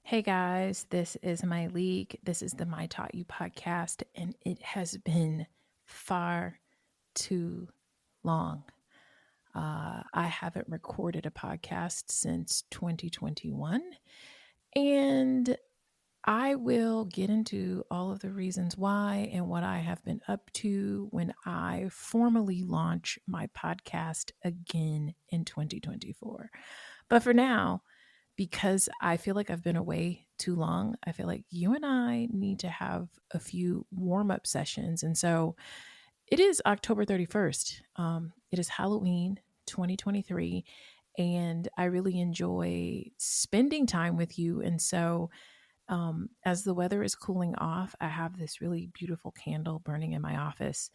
Hey guys, this is Myleik. This is the MyTaughtYou Podcast, and it has been far too long. I haven't recorded a podcast since 2021, and I will get into all of the reasons why and what I have been up to when I formally launch my podcast again in 2024. But for now, because I feel like I've been away too long, I feel like you and I need to have a few warm up sessions. And so it is October 31st. It is Halloween 2023. And I really enjoy spending time with you. And so, as the weather is cooling off, I have this really beautiful candle burning in my office.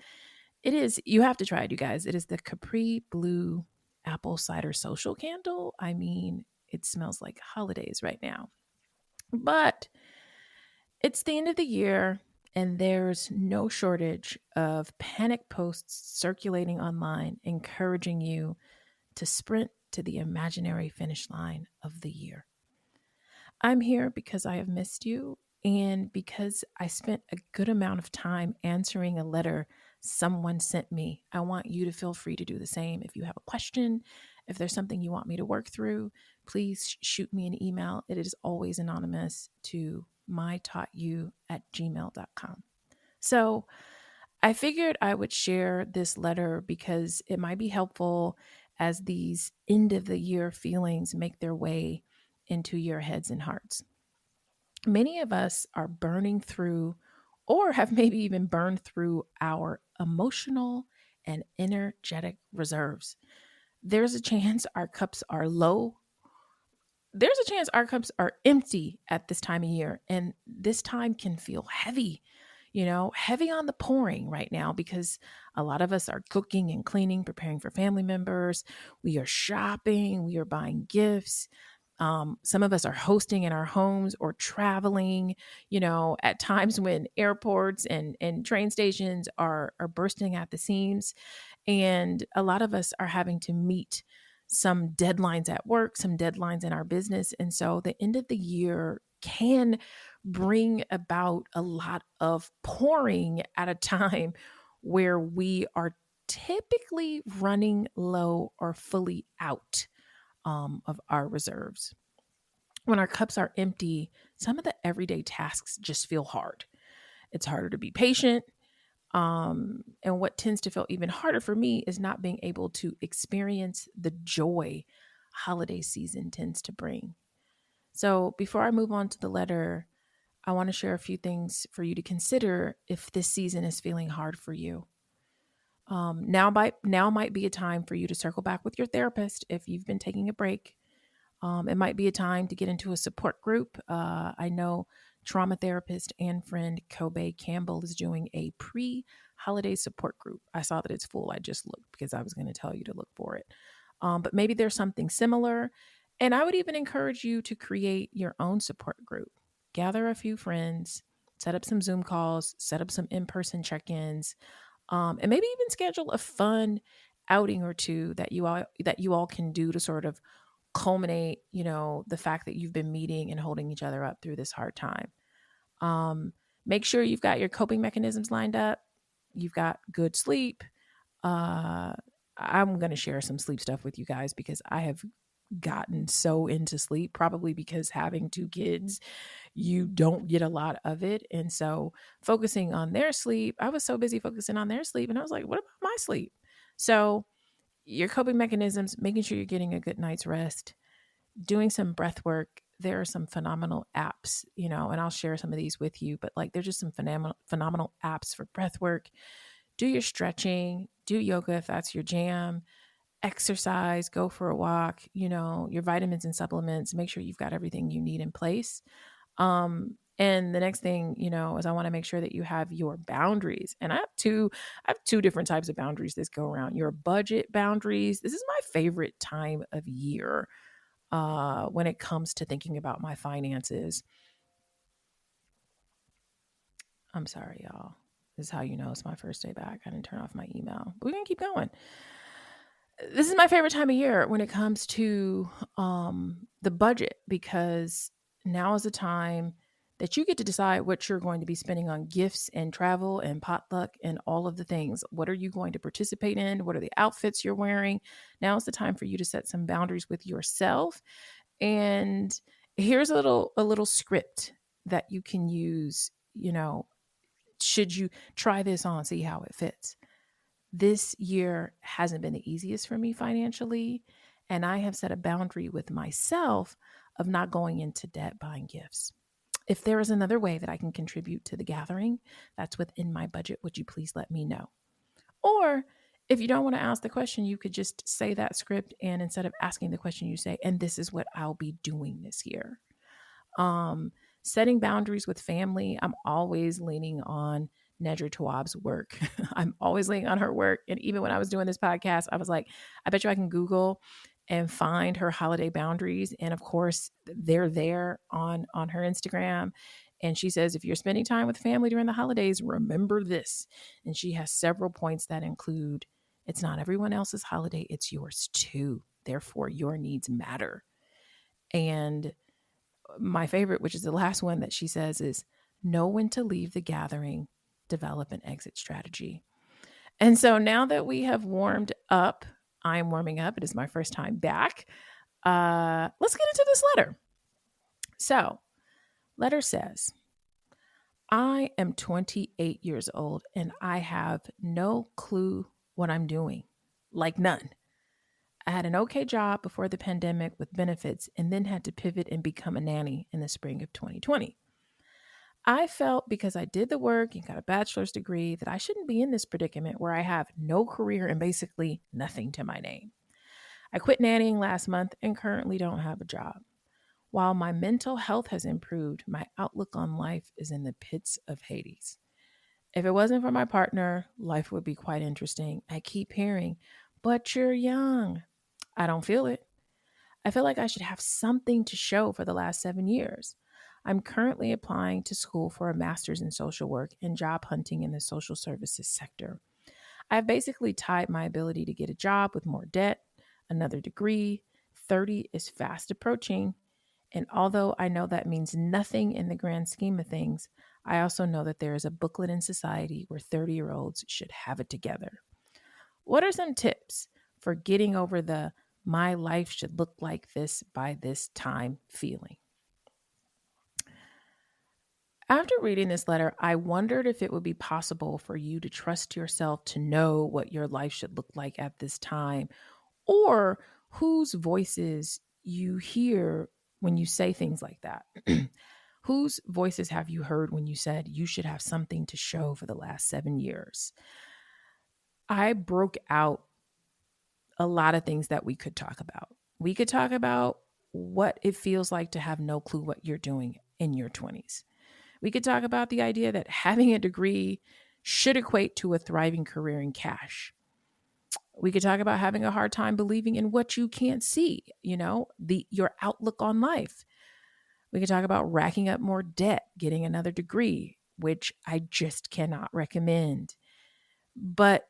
You have to try it, you guys. It is the Capri Blue Apple Cider Social Candle. I mean, it smells like holidays right now. But it's the end of the year, and there's no shortage of panic posts circulating online encouraging you to sprint to the imaginary finish line of the year. I'm here because I have missed you and because I spent a good amount of time answering a letter someone sent me. I want you to feel free to do the same. If you have a question, if there's something you want me to work through, please shoot me an email. It is always anonymous to mytaughtyou@gmail.com. So I figured I would share this letter because it might be helpful as these end of the year feelings make their way into your heads and hearts. Many of us are burning through or have maybe even burned through our emotional and energetic reserves. There's a chance our cups are low. There's a chance our cups are empty at this time of year. And this time can feel heavy, heavy on the pouring right now because a lot of us are cooking and cleaning, preparing for family members. We are shopping, we are buying gifts. Some of us are hosting in our homes or traveling, at times when airports and train stations are bursting at the seams. And a lot of us are having to meet some deadlines at work, some deadlines in our business. And so the end of the year can bring about a lot of pouring at a time where we are typically running low or fully out of our reserves. When our cups are empty, some of the everyday tasks just feel hard. It's harder to be patient. And what tends to feel even harder for me is not being able to experience the joy holiday season tends to bring. So before I move on to the letter, I want to share a few things for you to consider if this season is feeling hard for you. Now might be a time for you to circle back with your therapist if you've been taking a break. It might be a time to get into a support group. I know trauma therapist and friend Kobe Campbell is doing a pre-holiday support group. I saw that it's full. I just looked because I was going to tell you to look for it. But maybe there's something similar. And I would even encourage you to create your own support group. Gather a few friends, set up some Zoom calls, set up some in-person check-ins, and maybe even schedule a fun outing or two that you all can do to sort of culminate, the fact that you've been meeting and holding each other up through this hard time. Make sure you've got your coping mechanisms lined up. You've got good sleep. I'm going to share some sleep stuff with you guys because I have gotten so into sleep, probably because having two kids, you don't get a lot of it. And so focusing on their sleep, I was so busy focusing on their sleep. And I was like, what about my sleep? So your coping mechanisms, making sure you're getting a good night's rest, doing some breath work. There are some phenomenal apps, and I'll share some of these with you, but like there's just some phenomenal apps for breath work. Do your stretching, do yoga if that's your jam, exercise, go for a walk, your vitamins and supplements, make sure you've got everything you need in place. And the next thing, is I want to make sure that you have your boundaries. And I have two different types of boundaries this go around. Your budget boundaries. This is my favorite time of year when it comes to thinking about my finances. I'm sorry, y'all. This is how you know it's my first day back. I didn't turn off my email. But we're going to keep going. This is my favorite time of year when it comes to the budget because now is the time that you get to decide what you're going to be spending on gifts and travel and potluck and all of the things. What are you going to participate in? What are the outfits you're wearing? Now is the time for you to set some boundaries with yourself. And here's a little script that you can use, should you try this on, see how it fits. This year hasn't been the easiest for me financially, and I have set a boundary with myself of not going into debt buying gifts. If there is another way that I can contribute to the gathering that's within my budget, would you please let me know? Or if you don't want to ask the question, you could just say that script, and instead of asking the question, you say, and this is what I'll be doing this year. Um, Setting boundaries with family, I'm always leaning on Nedra Tawwab's work. I'm always leaning on her work. And even when I was doing this podcast, I was like, I bet you I can Google and find her holiday boundaries. And of course, they're there on her Instagram. And she says, if you're spending time with family during the holidays, remember this. And she has several points that include, it's not everyone else's holiday, it's yours too. Therefore, your needs matter. And my favorite, which is the last one that she says, is know when to leave the gathering, develop an exit strategy. And so now that we have warmed up, I'm warming up. It is my first time back. Let's get into this letter. So, letter says, I am 28 years old and I have no clue what I'm doing, like none. I had an okay job before the pandemic with benefits and then had to pivot and become a nanny in the spring of 2020. I felt because I did the work and got a bachelor's degree that I shouldn't be in this predicament where I have no career and basically nothing to my name. I quit nannying last month and currently don't have a job. While my mental health has improved, my outlook on life is in the pits of Hades. If it wasn't for my partner, life would be quite interesting. I keep hearing, but you're young. I don't feel it. I feel like I should have something to show for the last 7 years. I'm currently applying to school for a master's in social work and job hunting in the social services sector. I've basically tied my ability to get a job with more debt, another degree. 30 is fast approaching. And although I know that means nothing in the grand scheme of things, I also know that there is a booklet in society where 30-year-olds should have it together. What are some tips for getting over the my life should look like this by this time feeling? After reading this letter, I wondered if it would be possible for you to trust yourself to know what your life should look like at this time, or whose voices you hear when you say things like that. Whose voices have you heard when you said you should have something to show for the last 7 years? I broke out a lot of things that we could talk about. We could talk about what it feels like to have no clue what you're doing in your 20s. We could talk about the idea that having a degree should equate to a thriving career in cash. We could talk about having a hard time believing in what you can't see, your outlook on life. We could talk about racking up more debt, getting another degree, which I just cannot recommend. But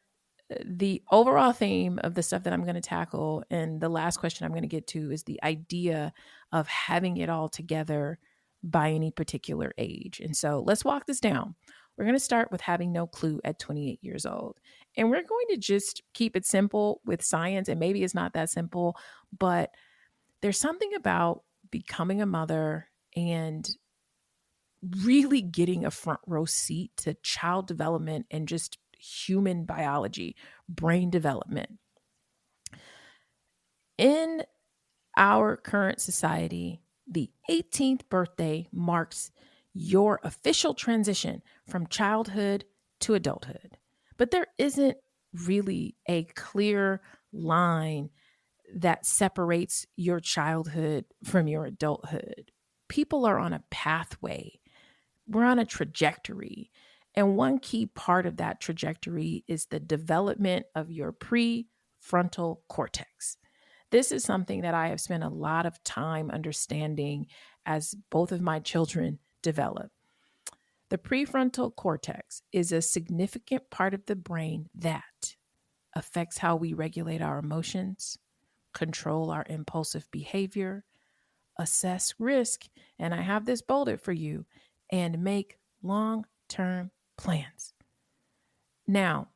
the overall theme of the stuff that I'm going to tackle, and the last question I'm going to get to, is the idea of having it all together by any particular age. And so let's walk this down. We're going to start with having no clue at 28 years old. And we're going to just keep it simple with science. And maybe it's not that simple, but there's something about becoming a mother and really getting a front row seat to child development and just human biology, brain development. In our current society, the 18th birthday marks your official transition from childhood to adulthood. But there isn't really a clear line that separates your childhood from your adulthood. People are on a pathway. We're on a trajectory. And one key part of that trajectory is the development of your prefrontal cortex. This is something that I have spent a lot of time understanding as both of my children develop. The prefrontal cortex is a significant part of the brain that affects how we regulate our emotions, control our impulsive behavior, assess risk, and I have this bolded for you, and make long-term plans. Now,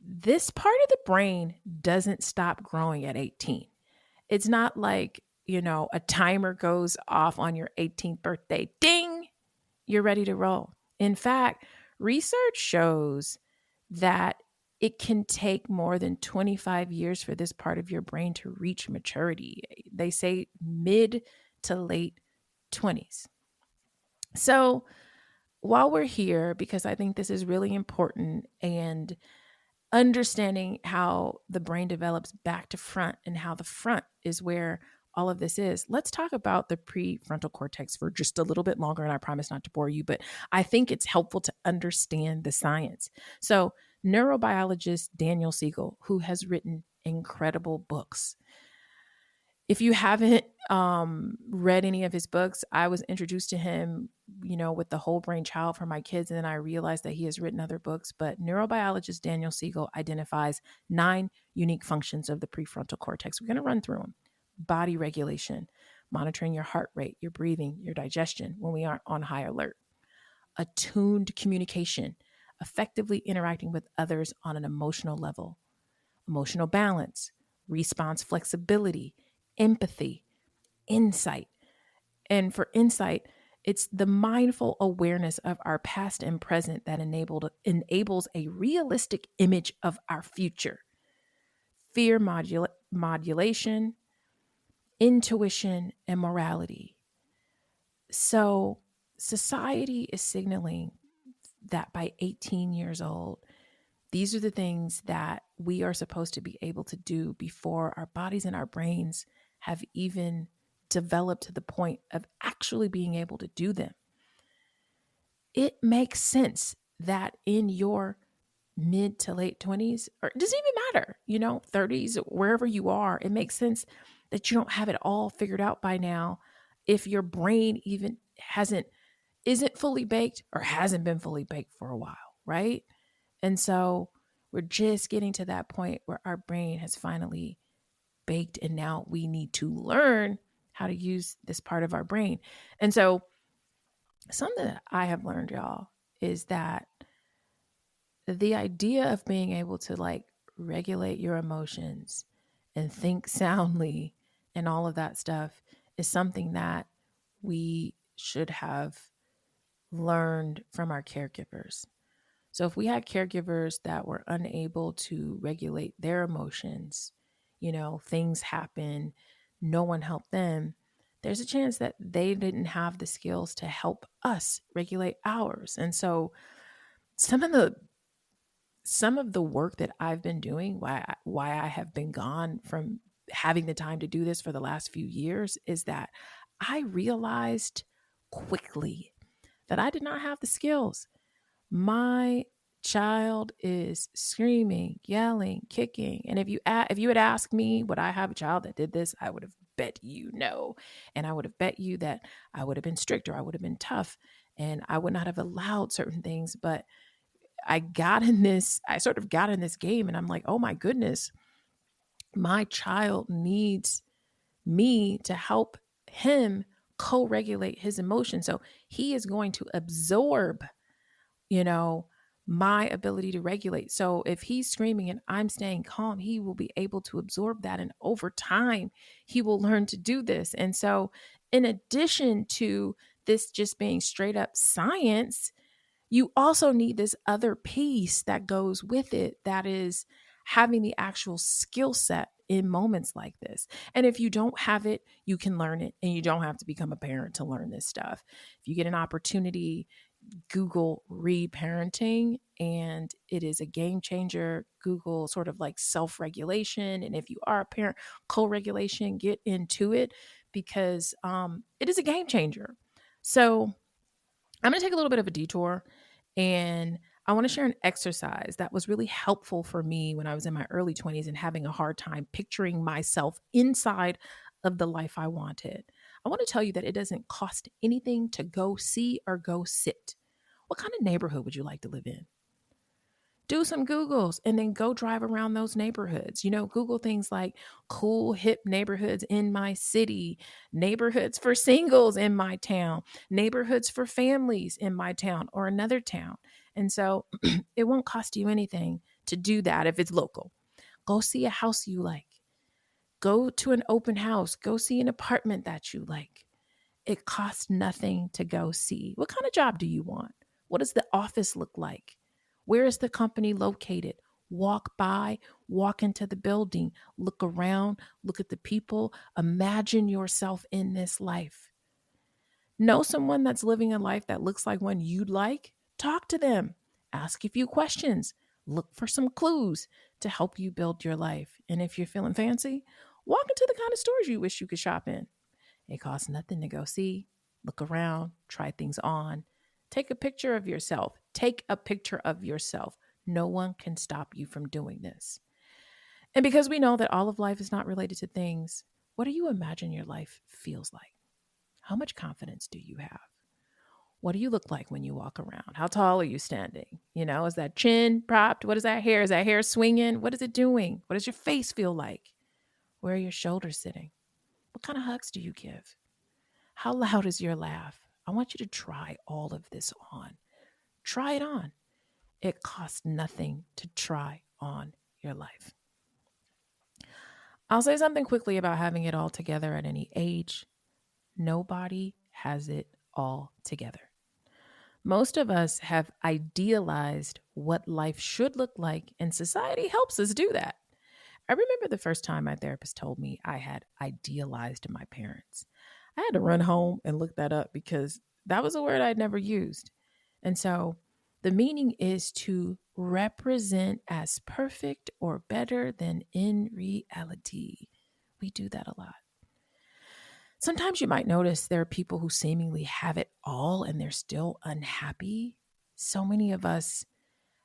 this part of the brain doesn't stop growing at 18. It's not like, a timer goes off on your 18th birthday. Ding, you're ready to roll. In fact, research shows that it can take more than 25 years for this part of your brain to reach maturity. They say mid to late 20s. So while we're here, because I think this is really important, and understanding how the brain develops back to front and how the front is where all of this is, let's talk about the prefrontal cortex for just a little bit longer. And I promise not to bore you, but I think it's helpful to understand the science. So, neurobiologist Daniel Siegel, who has written incredible books. If you haven't read any of his books, I was introduced to him, with the whole brain child for my kids. And then I realized that he has written other books. But neurobiologist Daniel Siegel identifies 9 unique functions of the prefrontal cortex. We're going to run through them. Body regulation, monitoring your heart rate, your breathing, your digestion when we aren't on high alert. Attuned communication, effectively interacting with others on an emotional level. Emotional balance, response flexibility, empathy, insight. And for insight, it's the mindful awareness of our past and present that enables a realistic image of our future. Fear modulation, intuition, and morality. So society is signaling that by 18 years old, these are the things that we are supposed to be able to do before our bodies and our brains have even developed to the point of actually being able to do them. It makes sense that in your mid to late 20s, or it doesn't even matter, 30s, wherever you are, it makes sense that you don't have it all figured out by now if your brain even isn't fully baked or hasn't been fully baked for a while, right? And so we're just getting to that point where our brain has finally baked, and now we need to learn how to use this part of our brain. And so something that I have learned, y'all, is that the idea of being able to regulate your emotions and think soundly and all of that stuff is something that we should have learned from our caregivers. So if we had caregivers that were unable to regulate their emotions, things happen, no one helped them, there's a chance that they didn't have the skills to help us regulate ours. And so some of the work that I've been doing, why I have been gone from having the time to do this for the last few years, is that I realized quickly that I did not have the skills. My child is screaming, yelling, kicking. And if you had asked me, would I have a child that did this, I would have bet you no. And I would have bet you that I would have been stricter, I would have been tough, and I would not have allowed certain things. But I sort of got in this game, and I'm like, oh my goodness, my child needs me to help him co-regulate his emotions. So he is going to absorb my ability to regulate. So if he's screaming and I'm staying calm, he will be able to absorb that. And over time, he will learn to do this. And so in addition to this just being straight up science, you also need this other piece that goes with it, that is having the actual skill set in moments like this. And if you don't have it, you can learn it, and you don't have to become a parent to learn this stuff. If you get an opportunity, Google reparenting, and it is a game changer. Google sort of like self-regulation. And if you are a parent, co-regulation, get into it, because it is a game changer. So I'm going to take a little bit of a detour, and I want to share an exercise that was really helpful for me when I was in my early 20s and having a hard time picturing myself inside of the life I wanted. I want to tell you that it doesn't cost anything to go see or go sit. What kind of neighborhood would you like to live in? Do some Googles and then go drive around those neighborhoods. Google things like cool, hip neighborhoods in my city, neighborhoods for singles in my town, neighborhoods for families in my town or another town. And so it won't cost you anything to do that if it's local. Go see a house you like. Go to an open house. Go see an apartment that you like. It costs nothing to go see. What kind of job do you want? What does the office look like? Where is the company located? Walk by, walk into the building, look around, look at the people. Imagine yourself in this life. Know someone that's living a life that looks like one you'd like. Talk to them. Ask a few questions. Look for some clues to help you build your life. And if you're feeling fancy, walk into the kind of stores you wish you could shop in. It costs nothing to go see, look around, try things on. Take a picture of yourself. Take a picture of yourself. No one can stop you from doing this. And because we know that all of life is not related to things, what do you imagine your life feels like? How much confidence do you have? What do you look like when you walk around? How tall are you standing? Is that chin propped? What is that hair? Is that hair swinging? What is it doing? What does your face feel like? Where are your shoulders sitting? What kind of hugs do you give? How loud is your laugh? I want you to try all of this on. Try it on. It costs nothing to try on your life. I'll say something quickly about having it all together at any age. Nobody has it all together. Most of us have idealized what life should look like, and society helps us do that. I remember the first time my therapist told me I had idealized my parents. I had to run home and look that up because that was a word I'd never used. And so the meaning is to represent as perfect or better than in reality. We do that a lot. Sometimes you might notice there are people who seemingly have it all and they're still unhappy. So many of us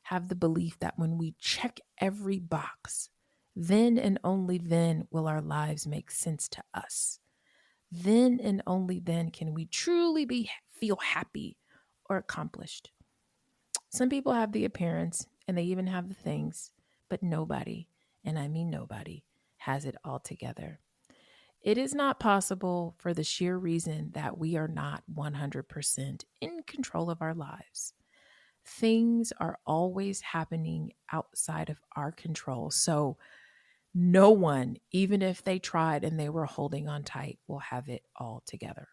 have the belief that when we check every box, then and only then will our lives make sense to us. Then and only then can we truly feel happy or accomplished. Some people have the appearance and they even have the things, but nobody, and I mean nobody, has it all together. It is not possible for the sheer reason that we are not 100% in control of our lives. Things are always happening outside of our control. So no one, even if they tried and they were holding on tight, will have it all together.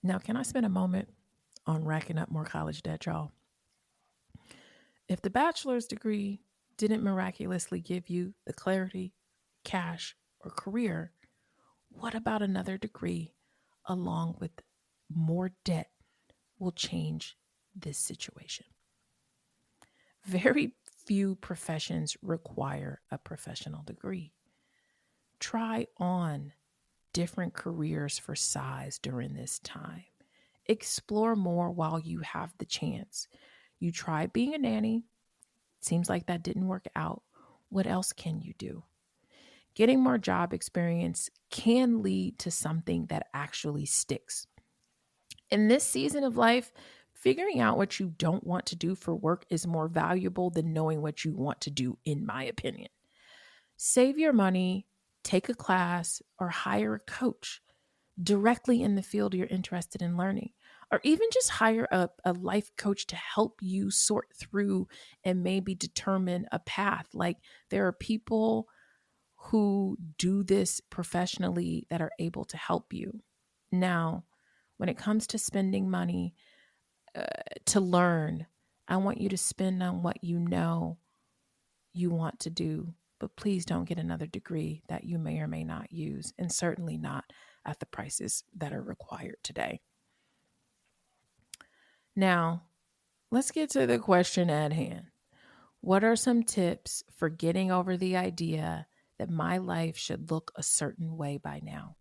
Now, can I spend a moment on racking up more college debt, y'all? If the bachelor's degree didn't miraculously give you the clarity, cash, or career, what about another degree along with more debt will change this situation? Very few professions require a professional degree. Try on different careers for size during this time. Explore more while you have the chance. You tried being a nanny. Seems like that didn't work out. What else can you do? Getting more job experience can lead to something that actually sticks. In this season of life, figuring out what you don't want to do for work is more valuable than knowing what you want to do, in my opinion. Save your money, take a class, or hire a coach directly in the field you're interested in learning, or even just hire a life coach to help you sort through and maybe determine a path. Like, there are people who do this professionally that are able to help you. Now, when it comes to spending money to learn, I want you to spend on what you know you want to do, but please don't get another degree that you may or may not use, and certainly not at the prices that are required today. Now, let's get to the question at hand. What are some tips for getting over the idea that my life should look a certain way by now?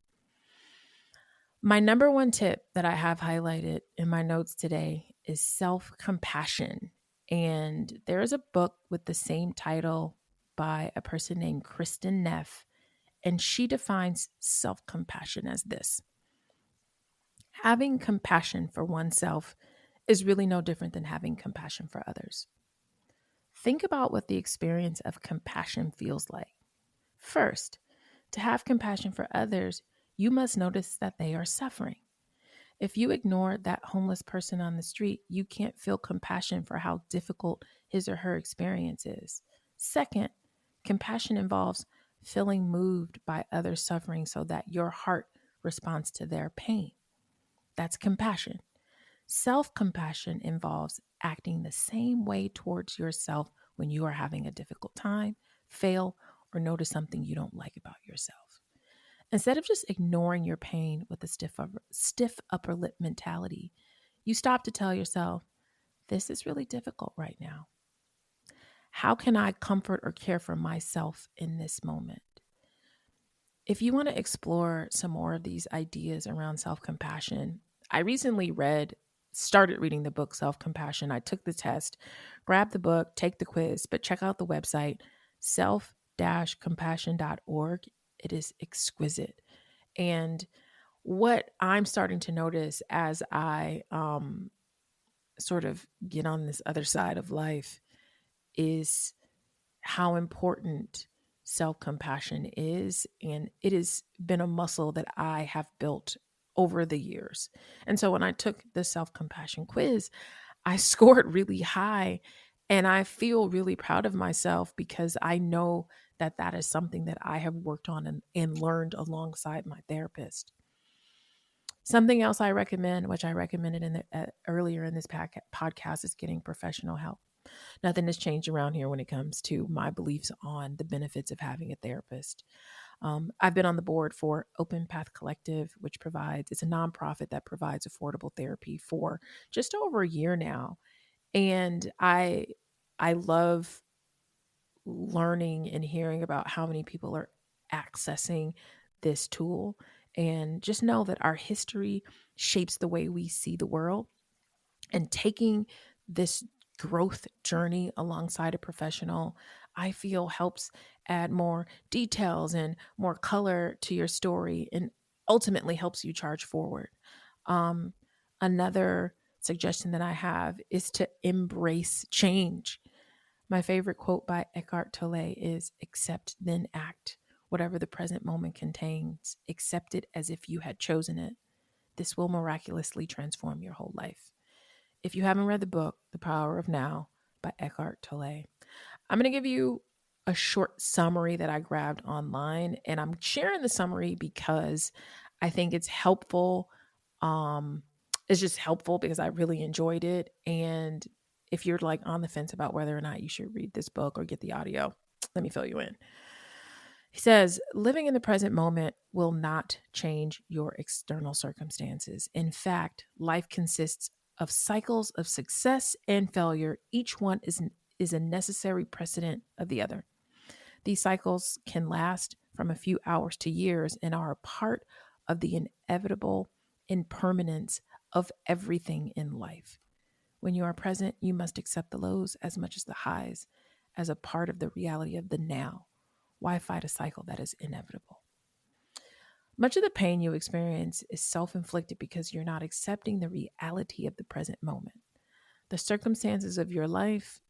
My number one tip that I have highlighted in my notes today is self-compassion. And there is a book with the same title by a person named Kristen Neff, and she defines self-compassion as this: having compassion for oneself is really no different than having compassion for others. Think about what the experience of compassion feels like. First, to have compassion for others, you must notice that they are suffering. If you ignore that homeless person on the street, you can't feel compassion for how difficult his or her experience is. Second, compassion involves feeling moved by others' suffering so that your heart responds to their pain. That's compassion. Self compassion involves acting the same way towards yourself when you are having a difficult time, fail, or notice something you don't like about yourself. Instead of just ignoring your pain with a stiff upper lip mentality, you stop to tell yourself, this is really difficult right now. How can I comfort or care for myself in this moment? If you want to explore some more of these ideas around self-compassion, I recently started reading the book Self-Compassion. I took the test, grab the book, take the quiz, but check out the website self-compassion.org. It is exquisite. And what I'm starting to notice as I sort of get on this other side of life is how important self compassion is. And it has been a muscle that I have built over the years. And so when I took the self compassion quiz, I scored really high. And I feel really proud of myself because I know that that is something that I have worked on and learned alongside my therapist. Something else I recommend, which I recommended earlier in this podcast, is getting professional help. Nothing has changed around here when it comes to my beliefs on the benefits of having a therapist. I've been on the board for Open Path Collective, which it's a nonprofit that provides affordable therapy for just over a year now. And I love learning and hearing about how many people are accessing this tool. And just know that our history shapes the way we see the world. And taking this growth journey alongside a professional, I feel helps add more details and more color to your story and ultimately helps you charge forward. Um, Another suggestion that I have is to embrace change. My favorite quote by Eckhart Tolle is accept, then act. Whatever the present moment contains, accept it as if you had chosen it. This will miraculously transform your whole life. If you haven't read the book, The Power of Now by Eckhart Tolle, I'm going to give you a short summary that I grabbed online. And I'm sharing the summary because I think it's helpful. It's just helpful because I really enjoyed it. And if you're like on the fence about whether or not you should read this book or get the audio, let me fill you in. He says, living in the present moment will not change your external circumstances. In fact, life consists of cycles of success and failure. Each one is a necessary precedent of the other. These cycles can last from a few hours to years and are a part of the inevitable impermanence of everything in life. When you are present, you must accept the lows as much as the highs as a part of the reality of the now. Why fight a cycle that is inevitable? Much of the pain you experience is self-inflicted because you're not accepting the reality of the present moment. The circumstances of your life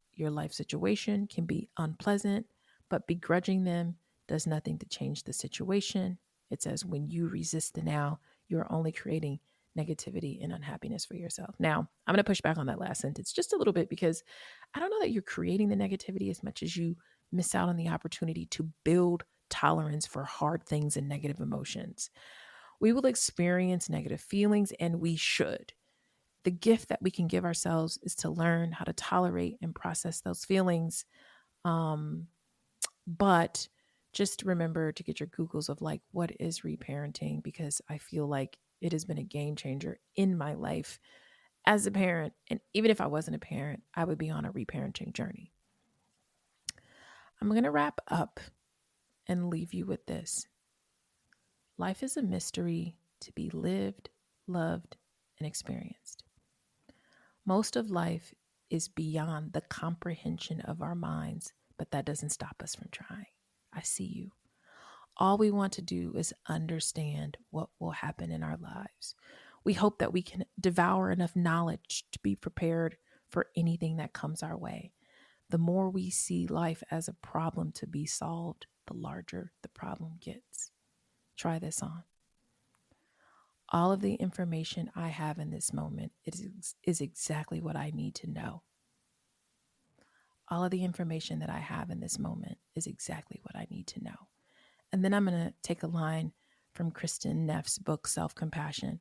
situation can be unpleasant, but begrudging them does nothing to change the situation. It says when you resist the now, you're only creating negativity and unhappiness for yourself. Now, I'm going to push back on that last sentence just a little bit because I don't know that you're creating the negativity as much as you miss out on the opportunity to build tolerance for hard things and negative emotions. We will experience negative feelings, and we should. The gift that we can give ourselves is to learn how to tolerate and process those feelings. But just remember to get your Googles of like, what is reparenting? Because I feel like it has been a game changer in my life as a parent. And even if I wasn't a parent, I would be on a reparenting journey. I'm going to wrap up and leave you with this. Life is a mystery to be lived, loved, and experienced. Most of life is beyond the comprehension of our minds, but that doesn't stop us from trying. I see you. All we want to do is understand what will happen in our lives. We hope that we can devour enough knowledge to be prepared for anything that comes our way. The more we see life as a problem to be solved, the larger the problem gets. Try this on. All of the information I have in this moment is exactly what I need to know. All of the information that I have in this moment is exactly what I need to know. And then I'm going to take a line from Kristen Neff's book, Self-Compassion.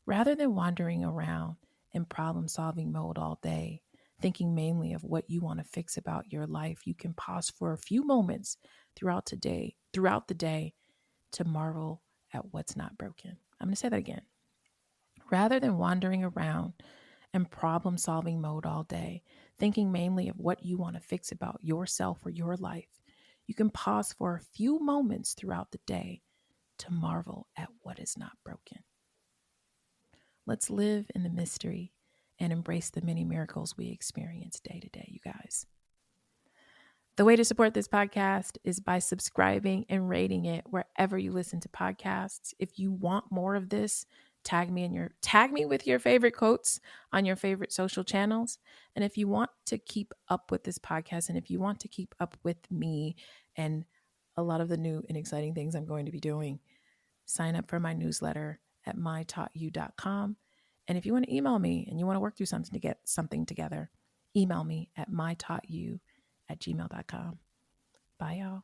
Rather than wandering around in problem-solving mode all day, thinking mainly of what you want to fix about your life, you can pause for a few moments throughout the day to marvel at what's not broken. I'm going to say that again. Rather than wandering around in problem-solving mode all day, thinking mainly of what you want to fix about yourself or your life, you can pause for a few moments throughout the day to marvel at what is not broken. Let's live in the mystery and embrace the many miracles we experience day to day, you guys. The way to support this podcast is by subscribing and rating it wherever you listen to podcasts. If you want more of this, tag me with your favorite quotes on your favorite social channels. And if you want to keep up with this podcast, and if you want to keep up with me and a lot of the new and exciting things I'm going to be doing, sign up for my newsletter at MyTaughtYou.com. And if you want to email me and you want to work through something to get something together, email me at mytaughtyou@gmail.com. Bye, y'all.